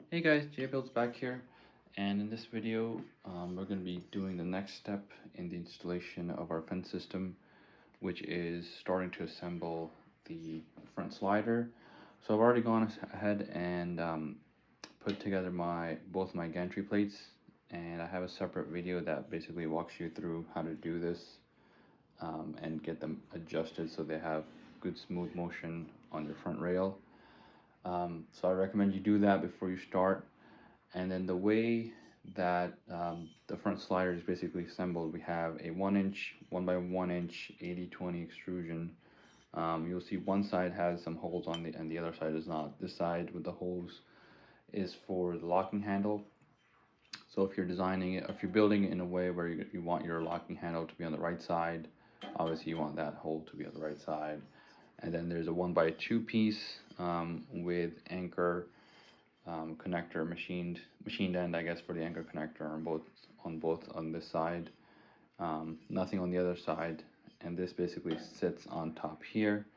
Hey guys, JBuild's back here, and in this video we're going to be doing the next step in the installation of our fence system, which is starting to assemble the front slider. So I've already gone ahead and put together both my gantry plates, and I have a separate video that basically walks you through how to do this and get them adjusted so they have good smooth motion on your front rail. So I recommend you do that before you start. And then the way that the front slider is basically assembled, we have a 1-inch, 1x1-inch 80/20 extrusion. You'll see one side has some holes on the, and the other side does not. This side with the holes is for the locking handle. So if you're designing it, if you're building it in a way where you want your locking handle to be on the right side, obviously you want that hole to be on the right side. And then there's a 1x2 piece with anchor connector machined end, I guess, for the anchor connector on both on this side, nothing on the other side, and this basically sits on top here,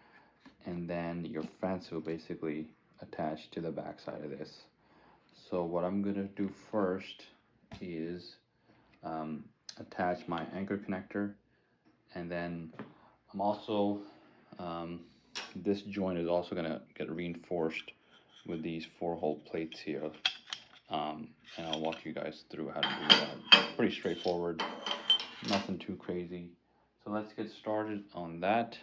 and then your fence will basically attach to the back side of this. So what I'm gonna do first is attach my anchor connector, and then I'm also this joint is also gonna get reinforced with these 4-hole plates here, and I'll walk you guys through how to do that. Pretty straightforward, nothing too crazy. So let's get started on that.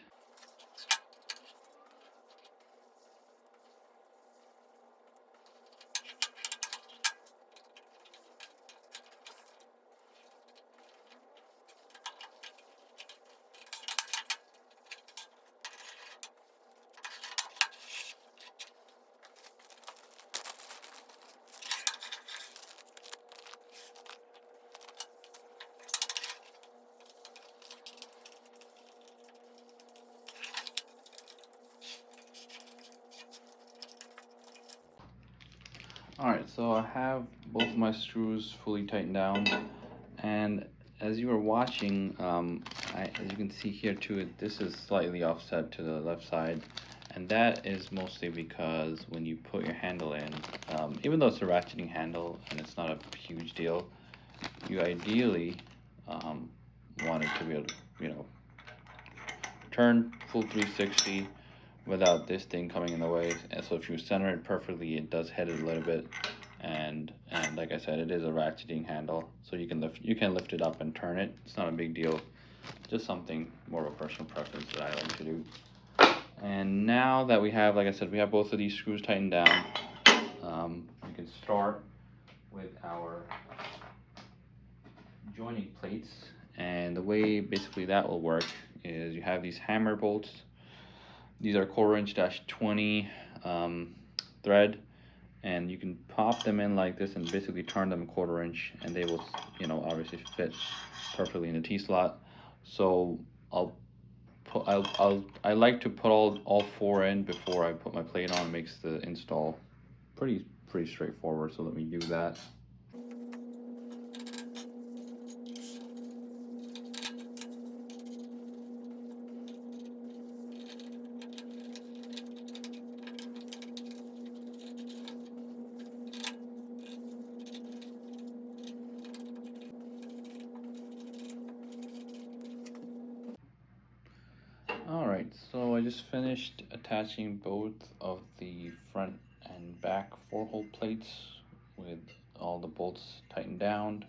Alright, so I have both my screws fully tightened down, and as you were watching, as you can see here too, this is slightly offset to the left side, and that is mostly because when you put your handle in, even though it's a ratcheting handle and it's not a huge deal, you ideally want it to be able to, turn full 360 without this thing coming in the way. And so if you center it perfectly, it does head it a little bit, and like I said, it is a ratcheting handle, so you can lift it up and turn it. It's not a big deal, just something more of a personal preference that I like to do. And now that we have, like I said, we have both of these screws tightened down, we can start with our joining plates. And the way basically that will work is you have these hammer bolts. These are 1/4-inch-20 thread, and you can pop them in like this and basically turn them 1/4 inch, and they will, obviously fit perfectly in the T-slot. So I like to put all 4 in before I put my plate on. It makes the install pretty straightforward. So let me do that. Alright, so I just finished attaching both of the front and back 4-hole plates with all the bolts tightened down.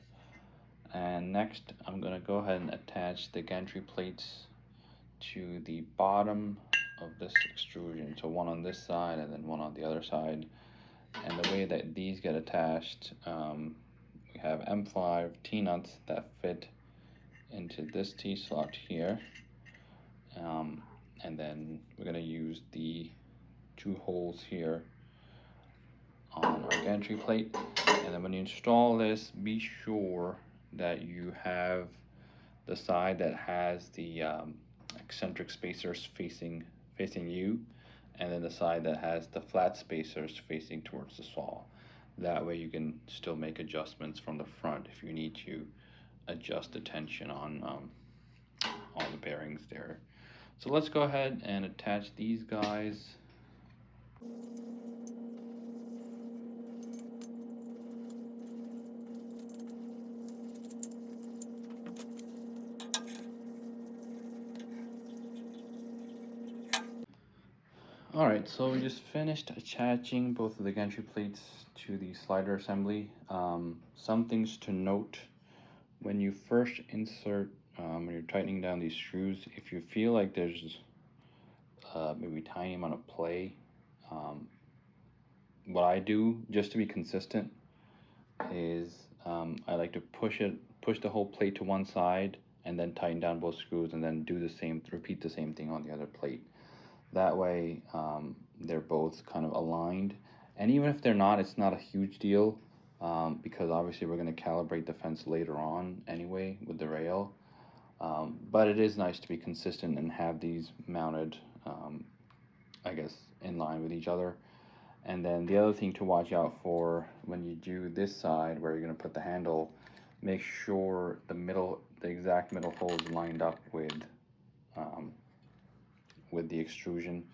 And next I'm going to go ahead and attach the gantry plates to the bottom of this extrusion. So one on this side and then one on the other side. And the way that these get attached, we have M5 T-nuts that fit into this T-slot here. And then we're going to use the 2 holes here on our gantry plate. And then when you install this, be sure that you have the side that has the eccentric spacers facing you, and then the side that has the flat spacers facing towards the saw. That way you can still make adjustments from the front if you need to adjust the tension on all the bearings there. So let's go ahead and attach these guys. Alright, so we just finished attaching both of the gantry plates to the slider assembly. Some things to note: when you first insert, when you're tightening down these screws, if you feel like there's maybe a tiny amount of play, what I do just to be consistent is I like to push the whole plate to one side and then tighten down both screws, and then repeat the same thing on the other plate. That way they're both kind of aligned, and even if they're not, it's not a huge deal, because obviously we're going to calibrate the fence later on anyway with the rail. But it is nice to be consistent and have these mounted, I guess, in line with each other. And then the other thing to watch out for when you do this side where you're going to put the handle, make sure the exact middle hole is lined up with the extrusion.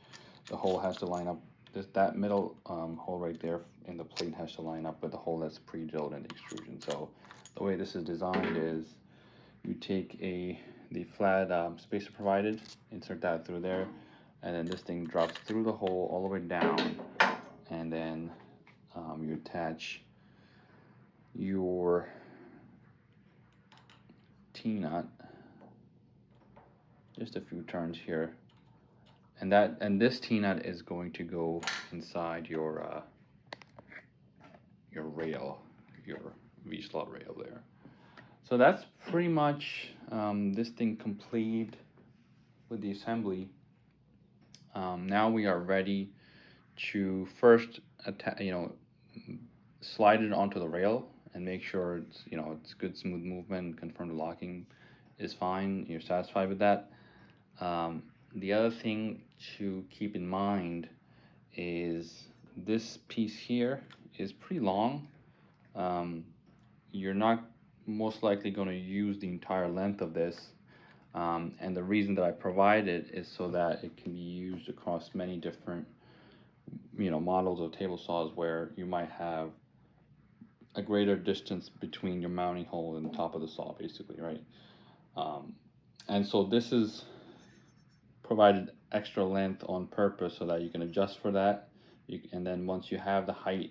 The hole has to line up, that middle hole right there in the plate has to line up with the hole that's pre-drilled in the extrusion. So the way this is designed is you take the flat spacer provided, insert that through there, and then this thing drops through the hole all the way down, and then you attach your T-nut, just a few turns here, and this T-nut is going to go inside your rail, your V-slot rail there. So that's pretty much this thing complete with the assembly. Now we are ready to first slide it onto the rail and make sure it's good smooth movement, confirm the locking is fine, you're satisfied with that. The other thing to keep in mind is this piece here is pretty long. You're not most likely going to use the entire length of this, and the reason that I provide it is so that it can be used across many different models of table saws where you might have a greater distance between your mounting hole and the top of the saw, basically, right? And so this is provided extra length on purpose so that you can adjust for that. And then once you have the height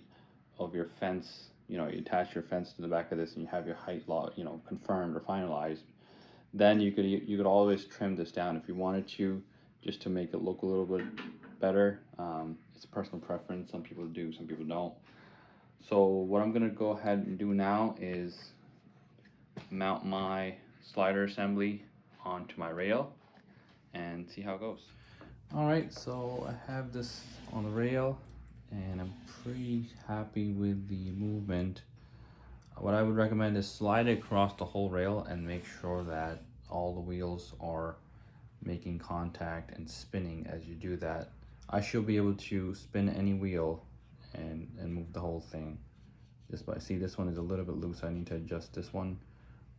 of your fence, you attach your fence to the back of this and you have your height confirmed or finalized, then you could always trim this down if you wanted to, just to make it look a little bit better. It's a personal preference. Some people do, some people don't. So what I'm gonna go ahead and do now is mount my slider assembly onto my rail and see how it goes. All right, so I have this on the rail and I'm pretty happy with the movement. What I would recommend is slide it across the whole rail and make sure that all the wheels are making contact and spinning as you do that. I should be able to spin any wheel and move the whole thing. Just by, see, this one is a little bit loose. I need to adjust this one,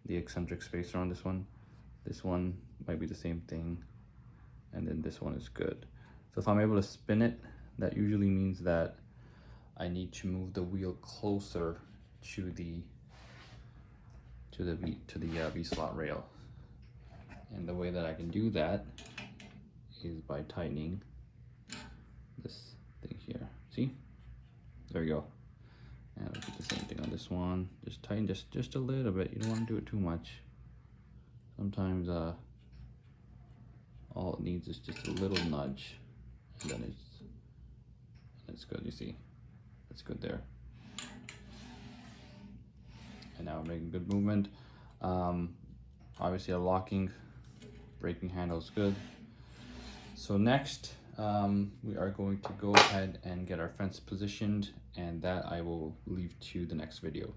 the eccentric spacer on this one. This one might be the same thing, and then this one is good. So if I'm able to spin it, that usually means that I need to move the wheel closer to the V-slot rail. And the way that I can do that is by tightening this thing here. See? There we go. And I'll do the same thing on this one. Just tighten just a little bit. You don't want to do it too much. Sometimes all it needs is just a little nudge, and then it's good. You see, it's good there. And now we're making good movement. Obviously, a locking braking handle is good. So next, we are going to go ahead and get our fence positioned, and that I will leave to the next video.